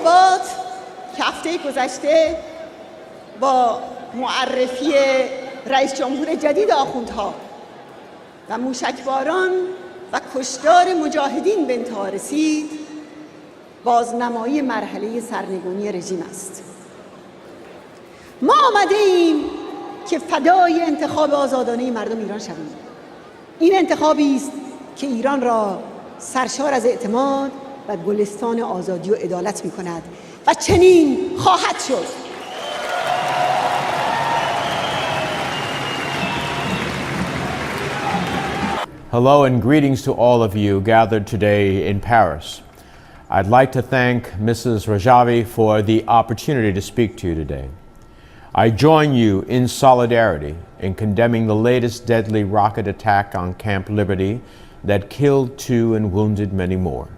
انتخابات که هفته گذشته با معرفی رئیس جمهور جدید آخوندها و موشکباران و کشتار مجاهدین به انتها رسید، بازنمایی مرحله سرنگونی رژیم است. ما آمده ایم که فدای انتخاب آزادانه مردم ایران شویم. این انتخابی است که ایران را سرشار از اعتماد و گلستان آزادی و عدالت می کند و چنین خواهد شد. Hello and greetings to all of you gathered today in Paris. I'd like to thank Mrs. Rajavi for the opportunity to speak to you today. I join you in solidarity in condemning the latest deadly rocket attack on Camp Liberty that killed 2 and wounded many more.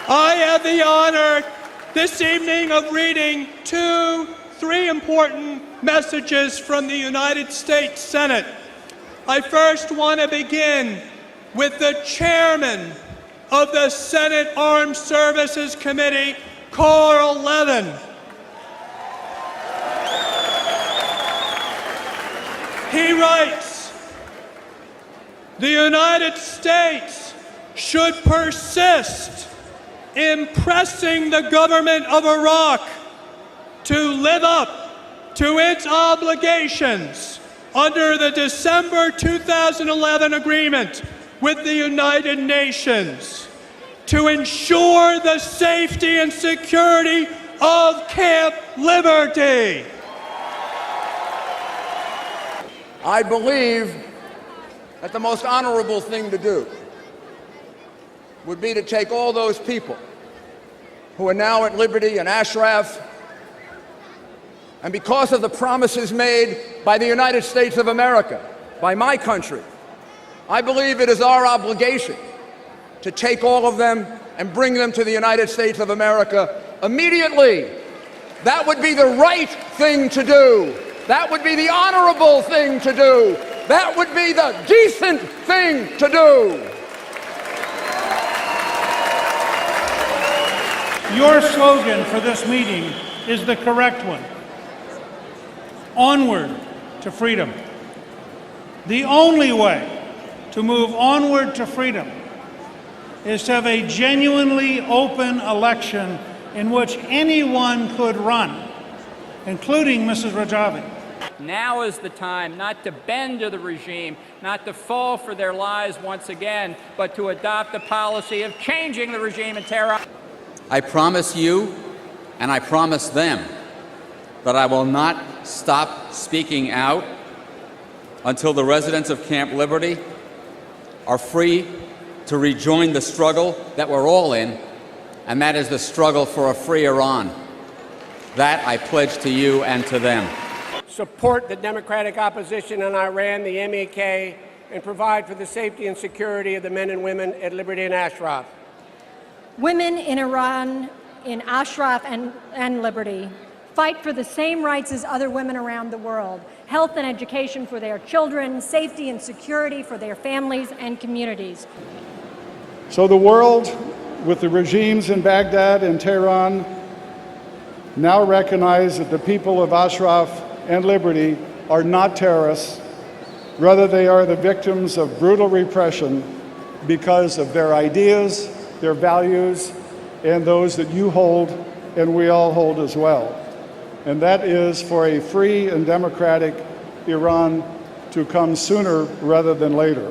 I have the honor this evening of reading 3 important messages from the United States Senate. I first want to begin with the chairman of the Senate Armed Services Committee, Carl Levin. He writes, "The United States should persist in pressing the government of Iraq to live up to its obligations under the December 2011 agreement with the United Nations to ensure the safety and security of Camp Liberty." I believe that the most honorable thing to do would be to take all those people who are now at liberty in Ashraf, and because of the promises made by the United States of America, by my country, I believe it is our obligation to take all of them and bring them to the United States of America immediately. That would be the right thing to do. That would be the honorable thing to do. That would be the decent thing to do. Your slogan for this meeting is the correct one. Onward to freedom. The only way to move onward to freedom is to have a genuinely open election in which anyone could run, including Mrs. Rajavi. Now is the time not to bend to the regime, not to fall for their lies once again, but to adopt a policy of changing the regime in Tehran. I promise you, and I promise them, that I will not stop speaking out until the residents of Camp Liberty are free to rejoin the struggle that we're all in, and that is the struggle for a free Iran. That I pledge to you and to them. Support the democratic opposition in Iran, the MEK, and provide for the safety and security of the men and women at Liberty and Ashraf. Women in Iran, in Ashraf and Liberty, fight for the same rights as other women around the world: health and education for their children, safety and security for their families and communities. So the world, with the regimes in Baghdad and Tehran, now recognize that the people of Ashraf and Liberty are not terrorists. Rather, they are the victims of brutal repression because of their ideas, their values, and those that you hold and we all hold as well. And that is for a free and democratic Iran to come sooner rather than later.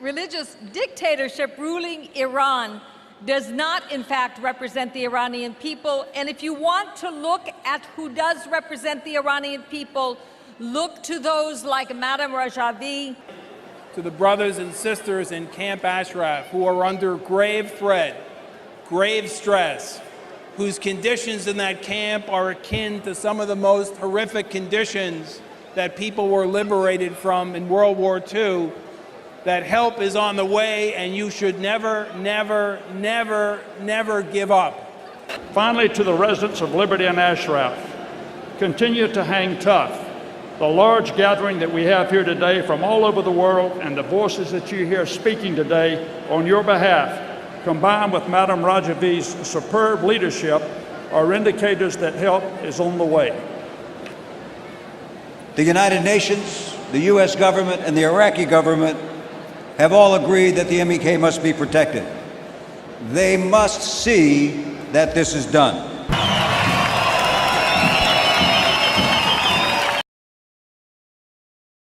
Religious dictatorship ruling Iran does not, in fact, represent the Iranian people. And if you want to look at who does represent the Iranian people, look to those like Maryam Rajavi. To the brothers and sisters in Camp Ashraf who are under grave threat, grave stress, whose conditions in that camp are akin to some of the most horrific conditions that people were liberated from in World War II, that help is on the way, and you should never, never, never, never give up. Finally, to the residents of Liberty and Ashraf, continue to hang tough. The large gathering that we have here today from all over the world and the voices that you hear speaking today on your behalf, combined with Madam Rajavi's superb leadership, are indicators that help is on the way. The United Nations, the U.S. government, and the Iraqi government have all agreed that the MEK must be protected. They must see that this is done.